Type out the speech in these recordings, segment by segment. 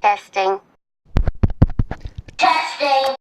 Testing. Testing.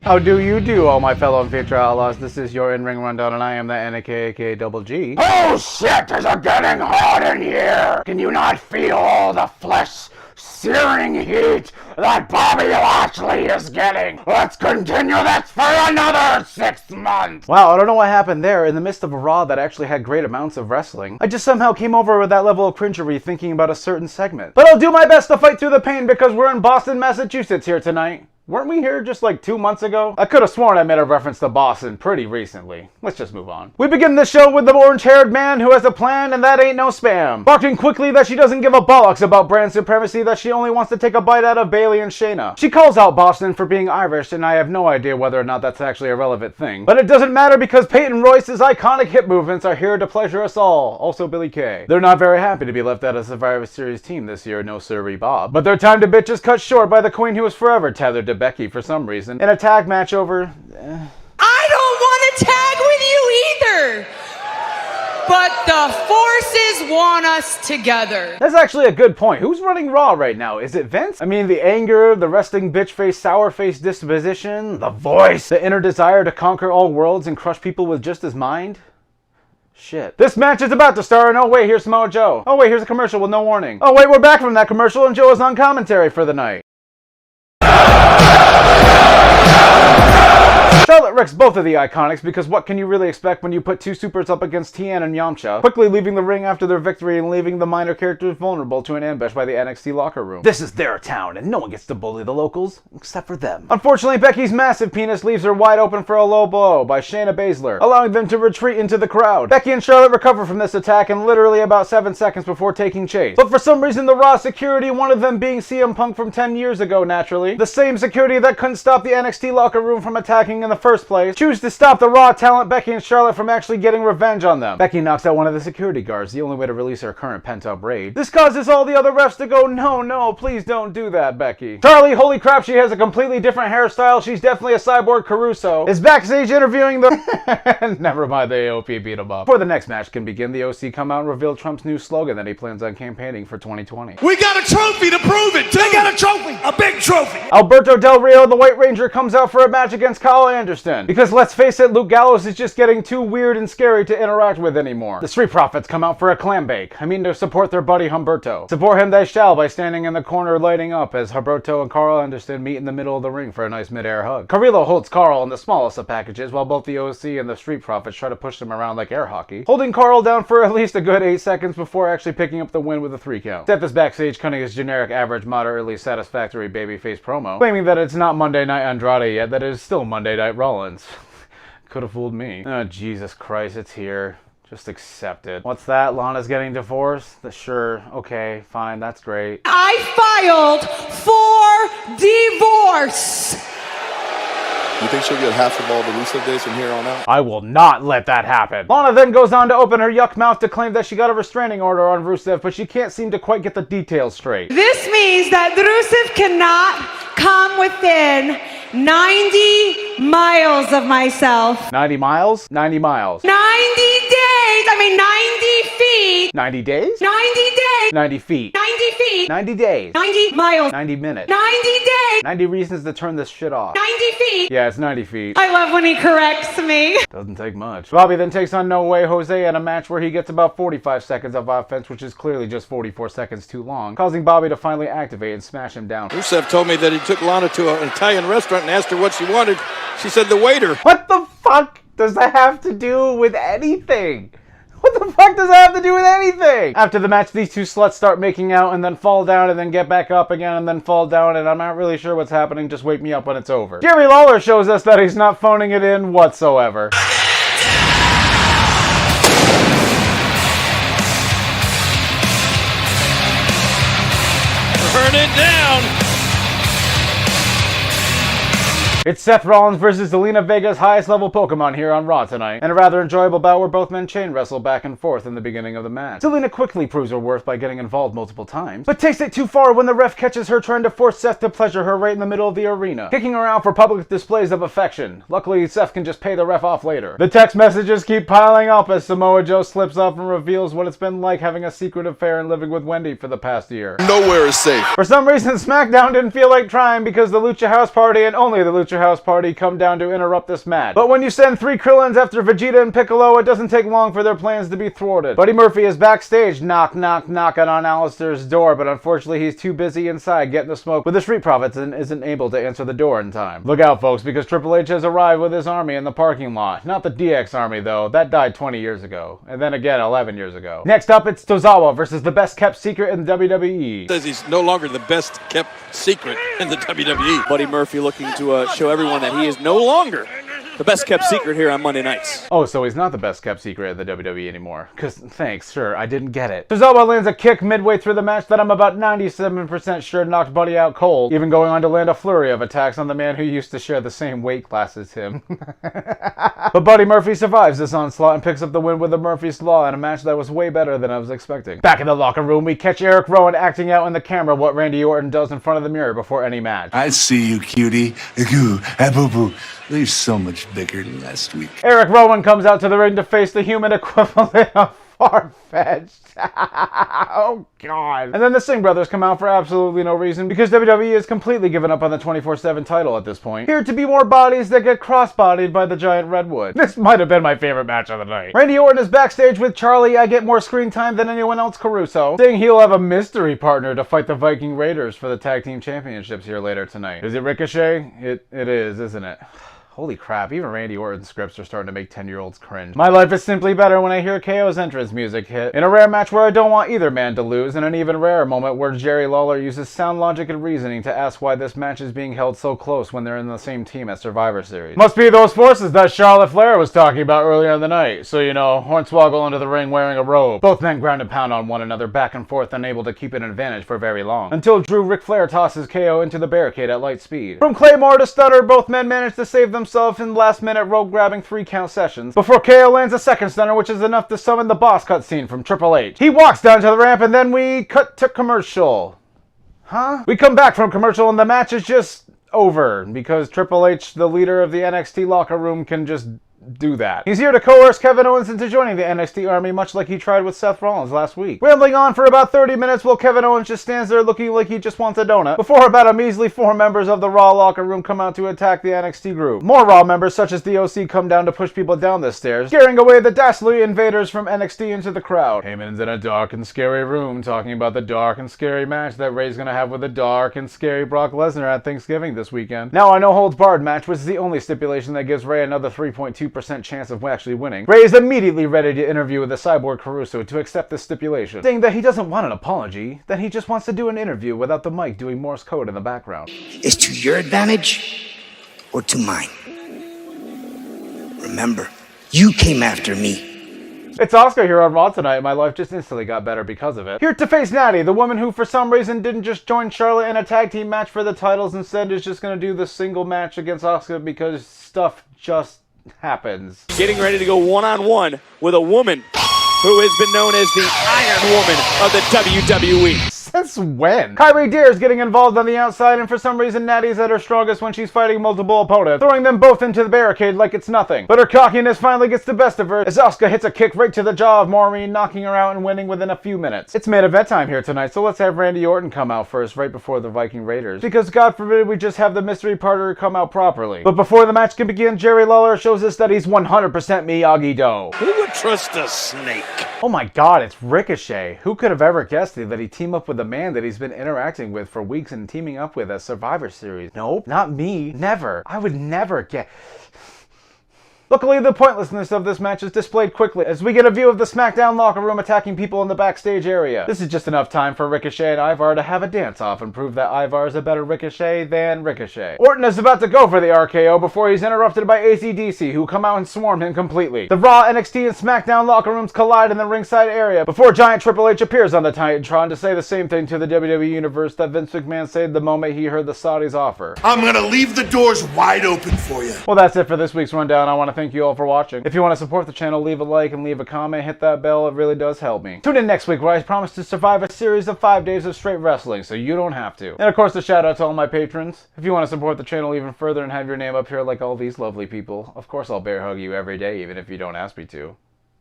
How do you do, all my fellow Future Outlaws? This is your in-ring rundown, and I am the NAKA Double G. Oh shit, is it getting hot in here? Can you not feel all the flesh-searing heat that Bobby Lashley is getting? Let's continue this for another 6 months! Wow, I don't know what happened there. In the midst of a Raw that actually had great amounts of wrestling, I just somehow came over with that level of cringery thinking about a certain segment. But I'll do my best to fight through the pain because we're in Boston, Massachusetts here tonight. Weren't we here just like 2 months ago? I could have sworn I made a reference to Boston pretty recently. Let's just move on. We begin this show with the orange-haired man who has a plan, and that ain't no spam. Barking quickly that she doesn't give a bollocks about brand supremacy, that she only wants to take a bite out of Bayley and Shayna. She calls out Boston for being Irish, and I have no idea whether or not that's actually a relevant thing. But it doesn't matter because Peyton Royce's iconic hip movements are here to pleasure us all. Also Billy Kay. They're not very happy to be left out of Survivor Series team this year, no sirree Bob. But their time to bitch is cut short by the queen who is forever tethered to Becky for some reason. In a tag match over... I don't want to tag with you either! But the forces want us together. That's actually a good point. Who's running Raw right now? Is it Vince? I mean, the anger, the resting bitch face, sour face disposition, the voice, the inner desire to conquer all worlds and crush people with just his mind? Shit. This match is about to start, and oh wait, here's Samoa Joe. Oh wait, here's a commercial with no warning. Oh wait, we're back from that commercial, and Joe is on commentary for the night. Charlotte wrecks both of the Iconics because what can you really expect when you put two supers up against Tien and Yamcha, quickly leaving the ring after their victory and leaving the minor characters vulnerable to an ambush by the NXT locker room. This is their town and no one gets to bully the locals except for them. Unfortunately, Becky's massive penis leaves her wide open for a low blow by Shayna Baszler, allowing them to retreat into the crowd. Becky and Charlotte recover from this attack in literally about 7 seconds before taking chase. But for some reason, the Raw security, one of them being CM Punk from 10 years ago naturally, the same security that couldn't stop the NXT locker room from attacking in the first place, choose to stop the Raw talent Becky and Charlotte from actually getting revenge on them. Becky knocks out one of the security guards, the only way to release her current pent-up rage. This causes all the other refs to go, no, please don't do that, Becky. Charlie, holy crap, she has a completely different hairstyle. She's definitely a cyborg Caruso. Is backstage interviewing the... Never mind, the AOP beat him up. Before the next match can begin, the OC come out and reveal Trump's new slogan that he plans on campaigning for 2020. We got a trophy to prove it, too. They got a trophy, a big trophy. Alberto Del Rio, the White Ranger, comes out for a match against Kyle Anderson. Because let's face it, Luke Gallows is just getting too weird and scary to interact with anymore. The Street Profits come out for a clam bake. I mean, to support their buddy Humberto. Support him they shall by standing in the corner lighting up as Humberto and Carl Anderson meet in the middle of the ring for a nice mid-air hug. Carrillo holds Carl in the smallest of packages while both the OC and the Street Profits try to push him around like air hockey, holding Carl down for at least a good 8 seconds before actually picking up the win with a 3 count. Seth is backstage cutting his generic, average, moderately satisfactory babyface promo, claiming that it's not Monday Night Andrade yet, that it is still Monday Night Rollins. Could have fooled me. Oh, Jesus Christ, it's here. Just accept it. What's that? Lana's getting divorced? Sure, okay, fine, that's great. I filed for divorce. You think she'll get half of all the Rusev days from here on out? I will not let that happen. Lana then goes on to open her yuck mouth to claim that she got a restraining order on Rusev, but she can't seem to quite get the details straight. This means that Rusev cannot come within 90 miles of myself. 90 miles? 90 miles. 90 days! I mean 90 feet! 90 days? 90 days! 90 feet. 90 feet! 90 days. 90 miles! 90 minutes. 90 days! 90 reasons to turn this shit off. 90 feet! Yeah, it's 90 feet. I love when he corrects me. Doesn't take much. Bobby then takes on No Way Jose in a match where he gets about 45 seconds of offense, which is clearly just 44 seconds too long, causing Bobby to finally activate and smash him down. Rusev told me that he took Lana to an Italian restaurant and asked her what she wanted. She said the waiter. What the fuck does that have to do with anything? What the fuck does that have to do with anything? After the match, these two sluts start making out and then fall down and then get back up again and then fall down, and I'm not really sure what's happening. Just wake me up when it's over. Jerry Lawler shows us that he's not phoning it in whatsoever. Burn it down. It's Seth Rollins versus Lina Vega's highest level Pokemon here on Raw tonight, and a rather enjoyable bout where both men chain wrestle back and forth in the beginning of the match. Lina quickly proves her worth by getting involved multiple times, but takes it too far when the ref catches her trying to force Seth to pleasure her right in the middle of the arena, kicking her out for public displays of affection. Luckily, Seth can just pay the ref off later. The text messages keep piling up as Samoa Joe slips up and reveals what it's been like having a secret affair and living with Wendy for the past year. Nowhere is safe. For some reason, SmackDown didn't feel like trying because the Lucha House Party and only the Lucha House Party come down to interrupt this match. But when you send 3 Krillins after Vegeta and Piccolo, it doesn't take long for their plans to be thwarted. Buddy Murphy is backstage knocking on Alistair's door, but unfortunately he's too busy inside getting the smoke with the Street Profits and isn't able to answer the door in time. Look out, folks, because Triple H has arrived with his army in the parking lot. Not the DX army, though. That died 20 years ago. And then again, 11 years ago. Next up, it's Tozawa versus the best kept secret in the WWE. Says he's no longer the best kept secret in the WWE. Buddy Murphy looking to show everyone that he is no longer the best kept secret here on Monday nights. Oh, so he's not the best kept secret of the WWE anymore. Cause, thanks, sure, I didn't get it. Tozawa lands a kick midway through the match that I'm about 97% sure knocked Buddy out cold, even going on to land a flurry of attacks on the man who used to share the same weight class as him. But Buddy Murphy survives this onslaught and picks up the win with the Murphy's Law in a match that was way better than I was expecting. Back in the locker room, we catch Erick Rowan acting out in the camera what Randy Orton does in front of the mirror before any match. I see you, cutie. Boo-boo. There's so much bigger than last week. Erick Rowan comes out to the ring to face the human equivalent of Far-Fetched. Oh, God. And then the Singh brothers come out for absolutely no reason because WWE has completely given up on the 24/7 title at this point. Here to be more bodies that get cross-bodied by the giant redwood. This might have been my favorite match of the night. Randy Orton is backstage with Charlie. I get more screen time than anyone else Caruso, saying he'll have a mystery partner to fight the Viking Raiders for the tag team championships here later tonight. Is it Ricochet? It is, isn't it? Holy crap, even Randy Orton's scripts are starting to make 10-year-olds cringe. My life is simply better when I hear KO's entrance music hit. In a rare match where I don't want either man to lose, and an even rarer moment where Jerry Lawler uses sound logic and reasoning to ask why this match is being held so close when they're in the same team at Survivor Series. Must be those forces that Charlotte Flair was talking about earlier in the night. So, you know, Hornswoggle into the ring wearing a robe. Both men ground and pound on one another back and forth, unable to keep an advantage for very long. Until Ric Flair tosses KO into the barricade at light speed. From Claymore to Stunner, both men manage to save themselves in last-minute rope-grabbing 3-count sessions before KO lands a second stunner, which is enough to summon the boss cutscene from Triple H. He walks down to the ramp, and then we cut to commercial. Huh? We come back from commercial, and the match is just over because Triple H, the leader of the NXT locker room, can just do that. He's here to coerce Kevin Owens into joining the NXT army, much like he tried with Seth Rollins last week. Rambling on for about 30 minutes while Kevin Owens just stands there looking like he just wants a donut, before about a measly 4 members of the Raw locker room come out to attack the NXT group. More Raw members, such as the OC, come down to push people down the stairs, scaring away the dastardly invaders from NXT into the crowd. Heyman's in a dark and scary room talking about the dark and scary match that Ray's gonna have with the dark and scary Brock Lesnar at Thanksgiving this weekend. Now I know holds barred match, which is the only stipulation that gives Ray another 3.2% chance of actually winning. Ray is immediately ready to interview with the cyborg Caruso to accept this stipulation, saying that he doesn't want an apology, that he just wants to do an interview without the mic doing Morse code in the background. Is to your advantage or to mine? Remember, you came after me. It's Asuka here on Raw tonight, and my life just instantly got better because of it. Here to face Natty, the woman who for some reason didn't just join Charlotte in a tag team match for the titles, instead is just gonna do the single match against Asuka because stuff just happens. Getting ready to go one-on-one with a woman who has been known as the Iron Woman of the WWE. Since when? Kyrie Deer's getting involved on the outside, and for some reason Natty's at her strongest when she's fighting multiple opponents, throwing them both into the barricade like it's nothing. But her cockiness finally gets the best of her as Asuka hits a kick right to the jaw of Maureen, knocking her out and winning within a few minutes. It's main event time here tonight, so let's have Randy Orton come out first, right before the Viking Raiders. Because God forbid we just have the mystery partner come out properly. But before the match can begin, Jerry Lawler shows us that he's 100% Miyagi-Do. Who would trust a snake? Oh my God, it's Ricochet. Who could have ever guessed that he'd team up with a man that he's been interacting with for weeks and teaming up with at Survivor Series? Nope, not me. Never. I would never get... Luckily, the pointlessness of this match is displayed quickly as we get a view of the SmackDown locker room attacking people in the backstage area. This is just enough time for Ricochet and Ivar to have a dance-off and prove that Ivar is a better Ricochet than Ricochet. Orton is about to go for the RKO before he's interrupted by AC/DC, who come out and swarm him completely. The Raw, NXT, and SmackDown locker rooms collide in the ringside area before giant Triple H appears on the Titantron to say the same thing to the WWE Universe that Vince McMahon said the moment he heard the Saudis offer. I'm gonna leave the doors wide open for you. Well, that's it for this week's rundown. I want to thank you all for watching. If you want to support the channel, leave a like and leave a comment. Hit that bell. It really does help me. Tune in next week where I promise to survive a series of 5 days of straight wrestling, so you don't have to. And of course, a shout out to all my patrons. If you want to support the channel even further and have your name up here like all these lovely people, of course I'll bear hug you every day, even if you don't ask me to.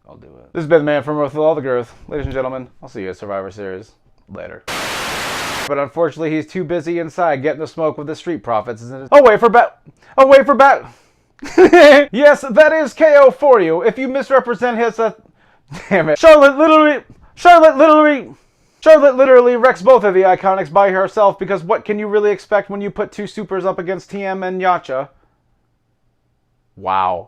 I'll do it. This has been the man from Earth with all the girth. Ladies and gentlemen, I'll see you at Survivor Series. Later. But unfortunately, he's too busy inside getting the smoke with the Street Profits. Oh, wait for bat. Oh, wait for bat. Yes, that is KO for you. If you misrepresent his, damn it. Charlotte literally wrecks both of the Iconics by herself because what can you really expect when you put two supers up against TM and Yacha? Wow.